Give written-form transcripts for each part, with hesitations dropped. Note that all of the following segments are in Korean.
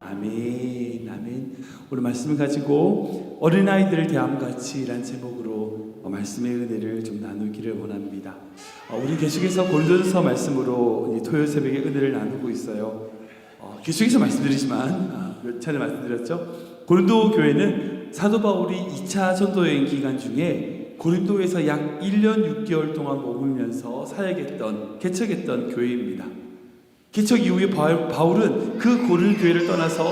아멘, 아멘. 오늘 말씀을 가지고 어린아이들을 대함같이라는 제목으로 말씀의 은혜를 좀 나누기를 원합니다. 우리 계속해서 고린도전서 말씀으로 토요일 새벽에 은혜를 나누고 있어요. 계속해서 말씀드리지만 몇 차례 말씀드렸죠. 고린도 교회는 사도 바울이 2차 전도 여행 기간 중에 고린도에서 약 1년 6개월 동안 머물면서 사역했던, 개척했던 교회입니다. 개척 이후에 바울은 그 고린도 교회를 떠나서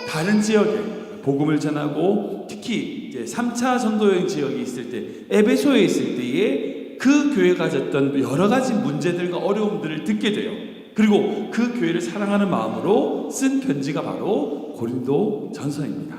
다른 지역에 복음을 전하고, 특히 이제 3차 전도 여행 지역에 있을 때, 에베소에 있을 때에 그 교회가 가졌던 여러 가지 문제들과 어려움들을 듣게 돼요. 그리고 그 교회를 사랑하는 마음으로 쓴 편지가 바로 고린도 전서입니다.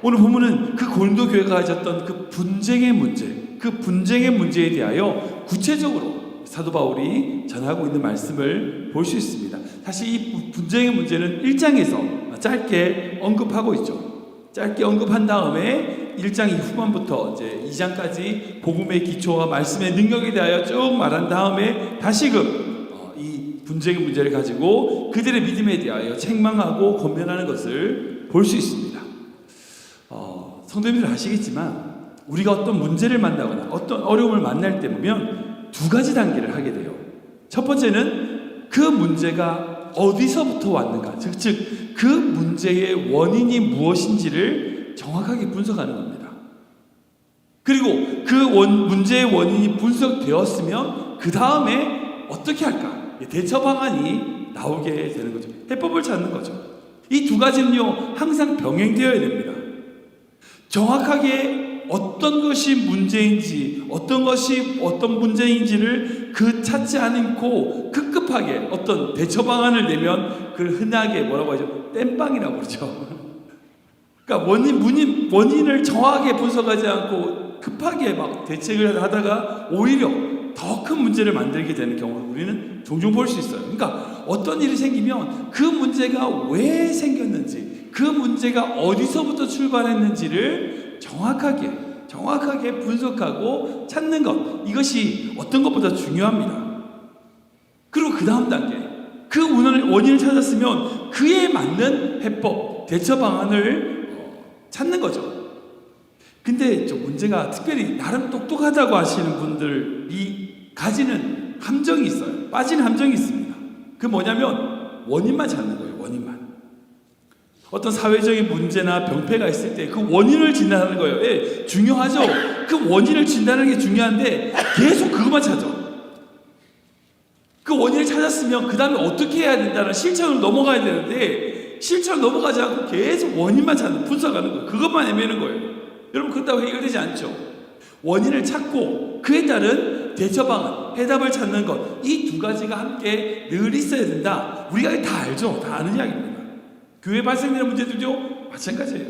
오늘 본문은 그 고린도 교회가 가졌던 그 분쟁의 문제에 대하여 구체적으로 사도 바울이 전하고 있는 말씀을 볼 수 있습니다. 사실 이 분쟁의 문제는 1장에서 짧게 언급하고 있죠. 짧게 언급한 다음에 1장 후반부터 이제 2장까지 복음의 기초와 말씀의 능력에 대하여 쭉 말한 다음에 다시금 이 분쟁의 문제를 가지고 그들의 믿음에 대하여 책망하고 권면하는 것을 볼 수 있습니다. 성도님들 아시겠지만 우리가 어떤 문제를 만나거나 어떤 어려움을 만날 때 보면 두 가지 단계를 하게 돼요. 첫 번째는 그 문제가 어디서부터 왔는가, 즉 그 문제의 원인이 무엇인지를 정확하게 분석하는 겁니다. 그리고 그 문제의 원인이 분석되었으면 그 다음에 어떻게 할까, 대처 방안이 나오게 되는 거죠. 해법을 찾는 거죠. 이 두 가지는요 항상 병행되어야 됩니다. 정확하게 어떤 것이 문제인지, 어떤 문제인지를 찾지 않고 급급하게 어떤 대처 방안을 내면 그걸 흔하게 뭐라고 하죠? 땜빵이라고 그러죠. 그러니까 원인을 정확하게 분석하지 않고 급하게 막 대책을 하다가 오히려 더 큰 문제를 만들게 되는 경우를 우리는 종종 볼 수 있어요. 그러니까 어떤 일이 생기면 그 문제가 왜 생겼는지, 그 문제가 어디서부터 출발했는지를 정확하게 분석하고 찾는 것, 이것이 어떤 것보다 중요합니다. 그리고 그 다음 단계, 그 원인을 찾았으면 그에 맞는 해법, 대처 방안을 찾는 거죠. 근데 문제가 특별히 나름 똑똑하다고 하시는 분들이 가지는 함정이 있어요. 빠진 함정이 있습니다. 그게 뭐냐면 원인만 찾는 거예요. 원인만. 어떤 사회적인 문제나 병폐가 있을 때 그 원인을 진단하는 거예요. 예, 중요하죠. 그 원인을 진단하는 게 중요한데 계속 그것만 찾아. 그 원인을 찾았으면 그 다음에 어떻게 해야 된다는 실천을 넘어가야 되는데 실천을 넘어가지 않고 계속 원인만 찾는, 분석하는 거예요. 그것만 헤매는 거예요. 여러분, 그렇다고 해결되지 않죠. 원인을 찾고 그에 따른 대처 방안, 해답을 찾는 것, 이 두 가지가 함께 늘 있어야 된다. 우리가 다 알죠. 다 아는 이야기입니다. 교회에 발생되는 문제들도 마찬가지예요.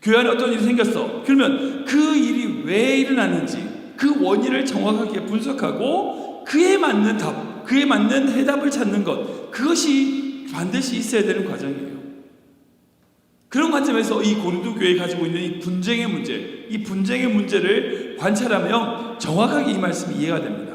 교회 안에 어떤 일이 생겼어. 그러면 그 일이 왜 일어났는지 그 원인을 정확하게 분석하고 그에 맞는 답, 그에 맞는 해답을 찾는 것, 그것이 반드시 있어야 되는 과정이에요. 그런 관점에서 이 고린도 교회에 가지고 있는 이 분쟁의 문제를 관찰하면 정확하게 이 말씀이 이해가 됩니다.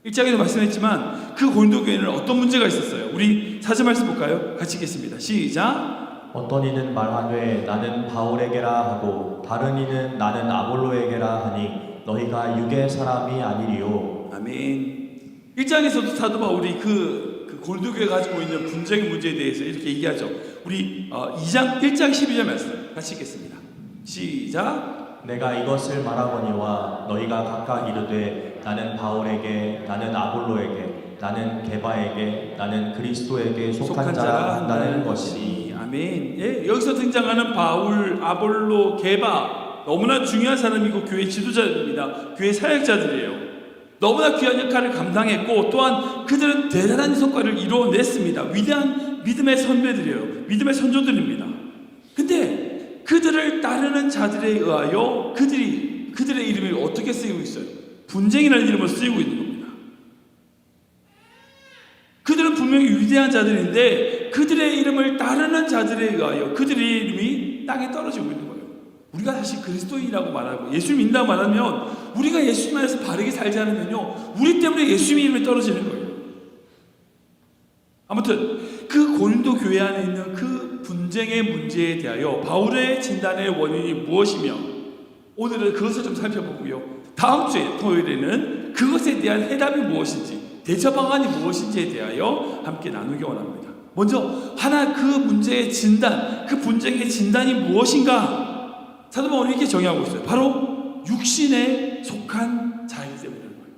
1장에도 말씀했지만 그 고린도 교회는 어떤 문제가 있었어요? 우리 4절 말씀 볼까요? 같이 읽겠습니다. 시작. 어떤 이는 말하되 나는 바울에게라 하고 다른 이는 나는 아볼로에게라 하니 너희가 육의 사람이 아니리요. 아멘. 1장에서도 사도 바울이 그 고린도 교회가 가지고 있는 분쟁의 문제에 대해서 이렇게 얘기하죠. 우리 1장 12절 말씀 같이 읽겠습니다. 시작. 내가 이것을 말하거니와 너희가 각각 이르되 나는 바울에게, 나는 아볼로에게, 나는 게바에게, 나는 그리스도에게 속한 자라 한다는 것이니. 아멘. 예, 여기서 등장하는 바울, 아볼로, 게바 너무나 중요한 사람이고 교회 지도자입니다. 교회 사역자들이에요. 너무나 귀한 역할을 감당했고 또한 그들은 대단한 성과를 이루어냈습니다. 위대한 믿음의 선배들이에요. 믿음의 선조들입니다. 그들을 따르는 자들에 의하여 그들의 이름이 어떻게 쓰이고 있어요? 분쟁이라는 이름으로 쓰이고 있는 겁니다. 그들은 분명히 위대한 자들인데 그들의 이름을 따르는 자들에 의하여 그들의 이름이 땅에 떨어지고 있는 거예요. 우리가 사실 그리스도인이라고 말하고 예수 믿는다고 말하면 우리가 예수님 안에서 바르게 살지 않으면요 우리 때문에 예수님 이름이 떨어지는 거예요. 아무튼 그 고린도 교회 안에 있는 그 분쟁의 문제에 대하여 바울의 진단의 원인이 무엇이며 오늘은 그것을 좀 살펴보고요. 다음 주에 토요일에는 그것에 대한 해답이 무엇인지 대처 방안이 무엇인지에 대하여 함께 나누기 원합니다. 먼저 하나 그 문제의 진단, 그 분쟁의 진단이 무엇인가? 사도 바울이 이렇게 정의하고 있어요. 바로 육신에 속한 자이기 때문이라는 거예요.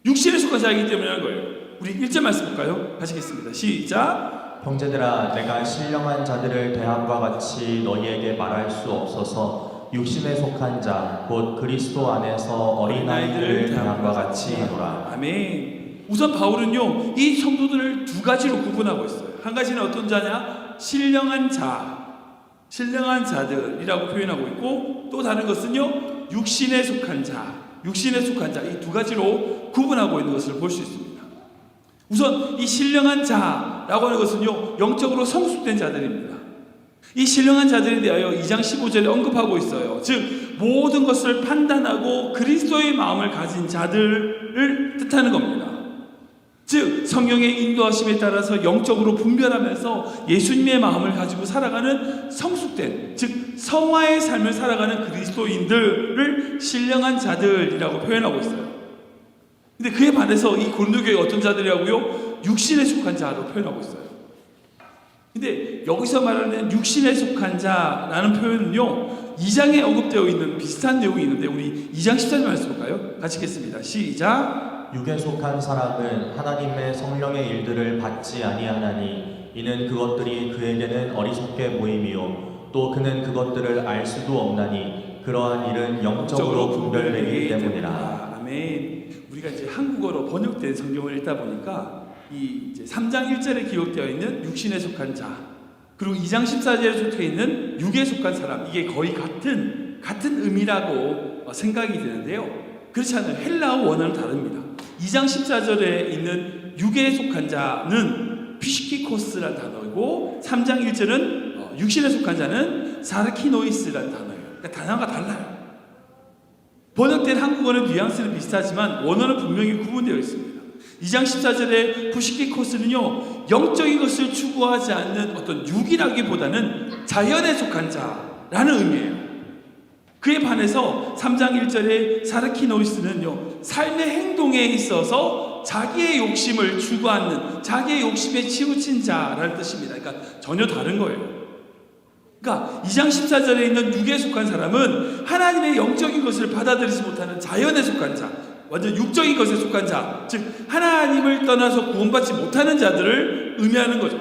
육신에 속한 자이기 때문이라는 거예요. 우리 1절 말씀 볼까요? 하시겠습니다. 시작. 형제들아, 내가 신령한 자들을 대함과 같이 너희에게 말할 수 없어서 육신에 속한 자, 곧 그리스도 안에서 어린아이들을 대함과 같이 하노라. 아멘. 우선 바울은요 이 성도들을 두 가지로 구분하고 있어요. 한 가지는 어떤 자냐? 신령한 자들이라고 표현하고 있고, 또 다른 것은요 육신에 속한 자 이 두 가지로 구분하고 있는 것을 볼 수 있습니다. 우선 이 신령한 자라고 하는 것은요 영적으로 성숙된 자들입니다. 이 신령한 자들에 대하여 2장 15절에 언급하고 있어요. 즉 모든 것을 판단하고 그리스도의 마음을 가진 자들을 뜻하는 겁니다. 즉 성령의 인도하심에 따라서 영적으로 분별하면서 예수님의 마음을 가지고 살아가는 성숙된, 즉 성화의 삶을 살아가는 그리스도인들을 신령한 자들이라고 표현하고 있어요. 근데 그에 반해서 이 고린도 교회가 어떤 자들이라고요? 육신에 속한 자로 표현하고 있어요. 근데 여기서 말하는 육신에 속한 자라는 표현은요 2장에 언급되어 있는 비슷한 내용이 있는데 우리 2장 14절 말씀 볼까요? 같이 읽겠습니다. 시작. 육에 속한 사람은 하나님의 성령의 일들을 받지 아니하나니 이는 그것들이 그에게는 어리석게 보임이요 또 그는 그것들을 알 수도 없나니 그러한 일은 영적으로 분별되기 때문이라. 아멘. 우리가 이제 한국어로 번역된 성경을 읽다 보니까 이 이제 3장 1절에 기록되어 있는 육신에 속한 자, 그리고 2장 14절에 적혀 있는 육에 속한 사람, 이게 거의 같은 의미라고 생각이 되는데요. 그렇지 않아요. 헬라어 원어는 다릅니다. 2장 14절에 있는 육에 속한 자는 피시키코스라는 단어이고 3장 1절은 육신에 속한 자는 사르키노이스라는 단어예요. 그러니까 단어가 달라요. 번역된 한국어는 뉘앙스는 비슷하지만 원어는 분명히 구분되어 있습니다. 2장 14절의 푸시키코스는요 영적인 것을 추구하지 않는 어떤 육이라기보다는 자연에 속한 자라는 의미예요. 그에 반해서 3장 1절의 사르키노이스는요 삶의 행동에 있어서 자기의 욕심을 추구하는, 자기의 욕심에 치우친 자라는 뜻입니다. 그러니까 전혀 다른 거예요. 그러니까 2장 14절에 있는 육에 속한 사람은 하나님의 영적인 것을 받아들이지 못하는 자연에 속한 자, 완전 육적인 것에 속한 자, 즉 하나님을 떠나서 구원받지 못하는 자들을 의미하는 거죠.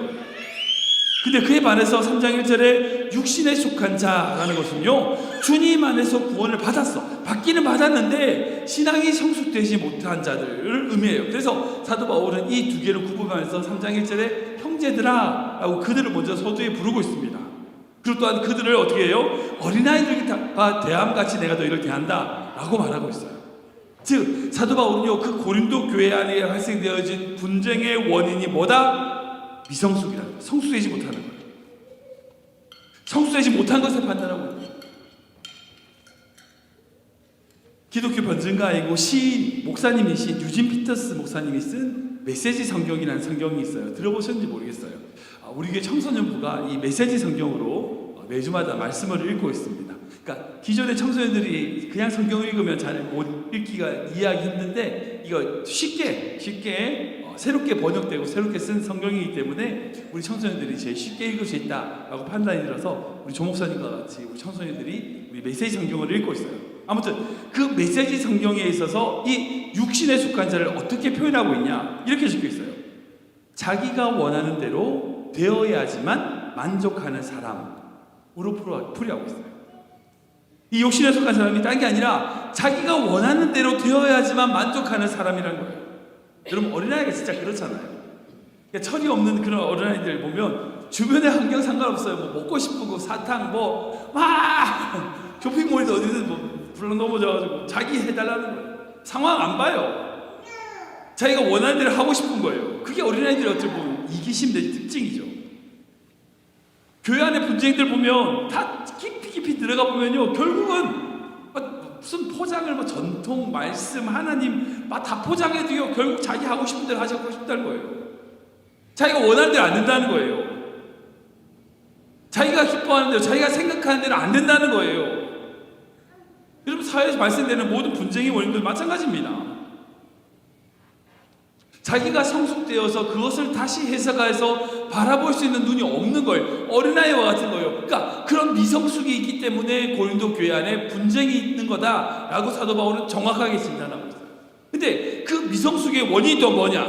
근데 그에 반해서 3장 1절에 육신에 속한 자라는 것은요 주님 안에서 구원을 받기는 받았는데 신앙이 성숙되지 못한 자들을 의미해요. 그래서 사도 바울은 이 두 개를 구분하면서 3장 1절에 형제들아 라고 그들을 먼저 서두에 부르고 있습니다. 그리고 또한 그들을 어떻게 해요? 어린아이들과 대함같이 내가 너희를 대한다 라고 말하고 있어요. 즉 사도 바울은요 그 고린도 교회 안에 발생되어진 분쟁의 원인이 뭐다? 미성숙이라는 거예요. 성숙되지 못하는 거예요. 성숙되지 못한 것을 판단하고 있는 거예요. 기독교 변증가이고 시인, 목사님이신 유진 피터스 목사님이 쓴 메시지 성경이라는 성경이 있어요. 들어보셨는지 모르겠어요. 우리 교회 청소년부가 이 메시지 성경으로 매주마다 말씀을 읽고 있습니다. 그러니까 기존의 청소년들이 그냥 성경을 읽으면 잘 못 읽기가 이해하기 힘든데 이거 쉽게 새롭게 번역되고 새롭게 쓴 성경이기 때문에 우리 청소년들이 제일 쉽게 읽을 수 있다라고 판단이 들어서 우리 조 목사님과 같이 우리 청소년들이 우리 메시지 성경을 읽고 있어요. 아무튼 그 메시지 성경에 있어서 이 육신에 속한 자를 어떻게 표현하고 있냐 이렇게 적혀 있어요. 자기가 원하는 대로 되어야지만 만족하는 사람으로 풀이하고 있어요. 이 욕심에 속한 사람이 딴 게 아니라 자기가 원하는 대로 되어야지만 만족하는 사람이라는 거예요. 여러분 어린아이가 진짜 그렇잖아요. 그러니까 철이 없는 그런 어린아이들 보면 주변의 환경 상관없어요. 뭐 먹고 싶은 거 사탕 막 쇼핑몰에서 어디든 뭐 불러 넘어져가지고 자기 해달라는 거예요. 상황 안 봐요. 자기가 원하는 대로 하고 싶은 거예요. 그게 어린아이들의 어찌 보면 이기심의 특징이죠. 교회 안에 분쟁들 보면 다 깊이 들어가 보면요, 결국은 무슨 포장을 전통 말씀 하나님 다 포장해도요, 결국 자기 하고 싶은 대로 하고 싶다는 거예요. 자기가 원하는 대로 안 된다는 거예요. 자기가 기뻐하는 대로, 자기가 생각하는 대로 안 된다는 거예요. 여러분, 사회에서 발생되는 모든 분쟁의 원인도 마찬가지입니다. 자기가 성숙되어서 그것을 다시 해석해서 바라볼 수 있는 눈이 없는 거예요. 어린아이와 같은 거예요. 그러니까 그런 미성숙이 있기 때문에 고린도 교회 안에 분쟁이 있는 거다라고 사도 바울은 정확하게 진단하고 있어요. 근데 그 미성숙의 원인이 또 뭐냐?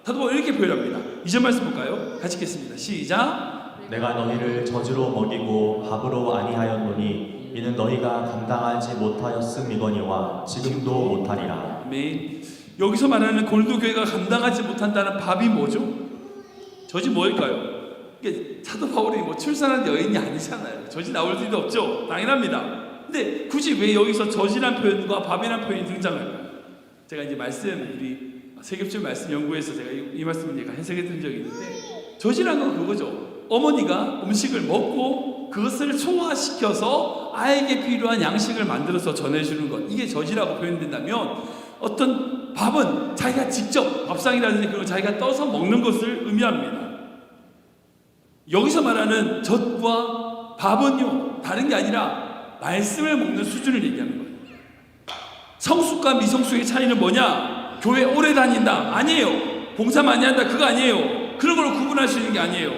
사도 바울은 이렇게 표현합니다. 2절 말씀 볼까요? 같이 읽겠습니다. 시작. 내가 너희를 저주로 먹이고 밥으로 아니하였노니 이는 너희가 감당하지 못하였음이거니와 지금도 못하리라. 아멘. 여기서 말하는 고린도 교회가 감당하지 못한다는 밥이 뭐죠? 젖이 뭘까요? 이게 사도 바울이 출산한 여인이 아니잖아요. 젖이 나올 리도 없죠. 당연합니다. 근데 굳이 왜 여기서 젖이란 표현과 밥이란 표현이 등장할까요? 제가 이제 우리 세겹줄 말씀 연구에서 제가 이 말씀을 해석해 드린 적이 있는데, 젖이란 건 그거죠. 어머니가 음식을 먹고 그것을 소화시켜서 아이에게 필요한 양식을 만들어서 전해주는 것, 이게 젖이라고 표현된다면, 어떤 밥은 자기가 직접 밥상이라든지 그런 자기가 떠서 먹는 것을 의미합니다. 여기서 말하는 젖과 밥은요, 다른 게 아니라 말씀을 먹는 수준을 얘기하는 거예요. 성숙과 미성숙의 차이는 뭐냐? 교회 오래 다닌다 아니에요. 봉사 많이 한다 그거 아니에요. 그런 걸로 구분할 수 있는 게 아니에요.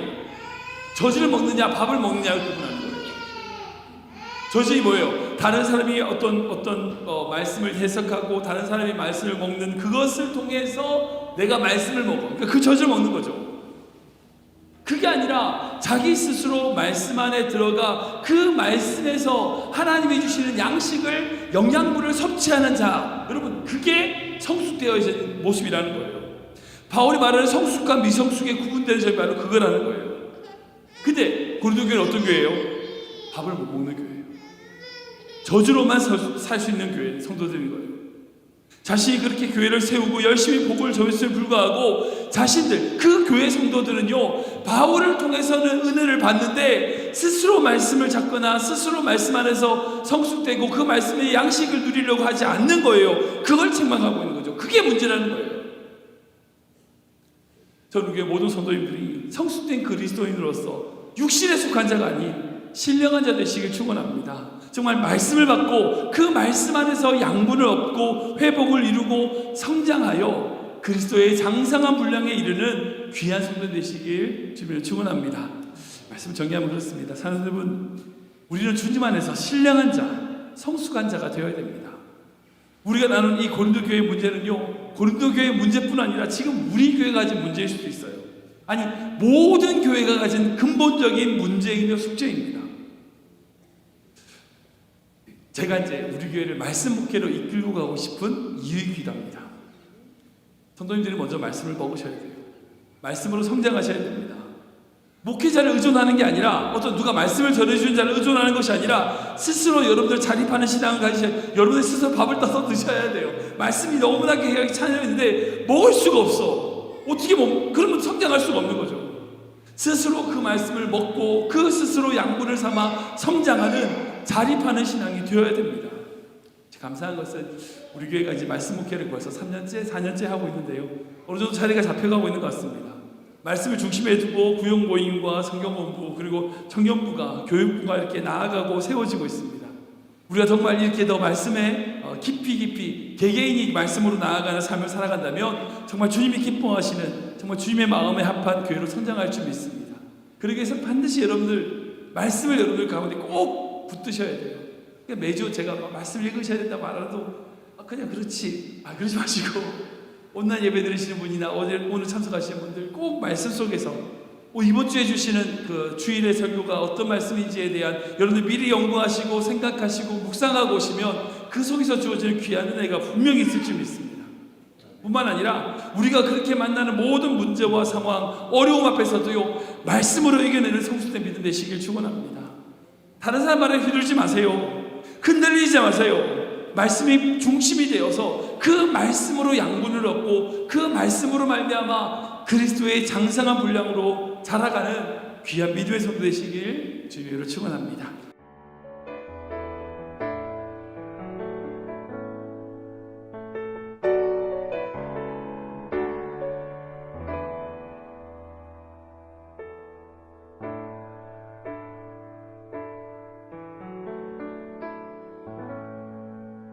젖을 먹느냐 밥을 먹느냐를 구분하는 거예요. 젖이 뭐예요? 다른 사람이 어떤 말씀을 해석하고 다른 사람이 말씀을 먹는 그것을 통해서 내가 말씀을 먹어. 그러니까 그 젖을 먹는 거죠. 그게 아니라 자기 스스로 말씀 안에 들어가 그 말씀에서 하나님이 주시는 양식을, 영양분을 섭취하는 자, 여러분, 그게 성숙되어 있는 모습이라는 거예요. 바울이 말하는 성숙과 미성숙의 구분되는 점이 바로 그거라는 거예요. 근데 고린도 교회는 어떤 교회예요? 밥을 못 먹는 교회예요. 저주로만 살 수 있는 교회 성도들인 거예요. 자신이 그렇게 교회를 세우고 열심히 복을 전했음에 불구하고 자신들, 그 교회 성도들은요, 바울을 통해서는 은혜를 받는데 스스로 말씀을 잡거나 스스로 말씀 안에서 성숙되고 그 말씀의 양식을 누리려고 하지 않는 거예요. 그걸 책망하고 있는 거죠. 그게 문제라는 거예요. 저는 교회 모든 성도님들이 성숙된 그리스도인으로서 육신에 속한 자가 아닌 신령한 자 되시길 축원합니다. 정말 말씀을 받고 그 말씀 안에서 양분을 얻고 회복을 이루고 성장하여 그리스도의 장성한 분량에 이르는 귀한 성도 되시길 주님을 축원합니다. 말씀 정리하면 그렇습니다. 사는 여러분, 우리는 주님 안에서 신령한 자, 성숙한 자가 되어야 됩니다. 우리가 나눈 이 고린도 교회의 문제는요, 고린도 교회의 문제뿐 아니라 지금 우리 교회가 가진 문제일 수도 있어요. 아니, 모든 교회가 가진 근본적인 문제이며 숙제입니다. 제가 이제 우리 교회를 말씀 목회로 이끌고 가고 싶은 이유이기도 합니다. 성도님들이 먼저 말씀을 먹으셔야 돼요. 말씀으로 성장하셔야 됩니다. 목회자를 의존하는 게 아니라, 누가 말씀을 전해주는 자를 의존하는 것이 아니라 스스로 여러분들 자립하는 신앙을 가지셔야, 여러분들 스스로 밥을 떠서 드셔야 돼요. 말씀이 너무나 귀하게 찬양했는데 먹을 수가 없어. 어떻게 그러면 성장할 수가 없는 거죠. 스스로 그 말씀을 먹고 그 스스로 양분을 삼아 성장하는, 자립하는 신앙이 되어야 됩니다. 감사한 것은 우리 교회가 이제 말씀 목회를 벌써 3년째, 4년째 하고 있는데요, 어느 정도 자리가 잡혀가고 있는 것 같습니다. 말씀을 중심에 두고 구역 모임과 성경본부 그리고 청년부가, 교육부가 이렇게 나아가고 세워지고 있습니다. 우리가 정말 이렇게 더 말씀에 깊이 개개인이 말씀으로 나아가는 삶을 살아간다면 정말 주님이 기뻐하시는, 정말 주님의 마음에 합한 교회로 성장할 줄 믿습니다. 그러기 위해서 반드시 여러분들 말씀을 여러분들 가운데 꼭 붙드셔야 돼요. 매주 제가 말씀 읽으셔야 된다 말해도 그냥 그렇지, 그러지 마시고 온라인 예배 드리시는 분이나 오늘 참석하시는 분들 꼭 말씀 속에서 이번 주에 주시는 그 주일의 설교가 어떤 말씀인지에 대한 여러분들 미리 연구하시고 생각하시고 묵상하고 오시면 그 속에서 주어지는 귀한 은혜가 분명히 있을 줄 믿습니다. 뿐만 아니라 우리가 그렇게 만나는 모든 문제와 상황, 어려움 앞에서도요, 말씀으로 이겨내는 성숙된 믿음 되시길 축원합니다. 다른 사람 말에 휘둘지 마세요. 흔들리지 마세요. 말씀이 중심이 되어서 그 말씀으로 양분을 얻고 그 말씀으로 말미암아 그리스도의 장성한 분량으로 자라가는 귀한 믿음의 성도 되시길 주님으로 축원합니다.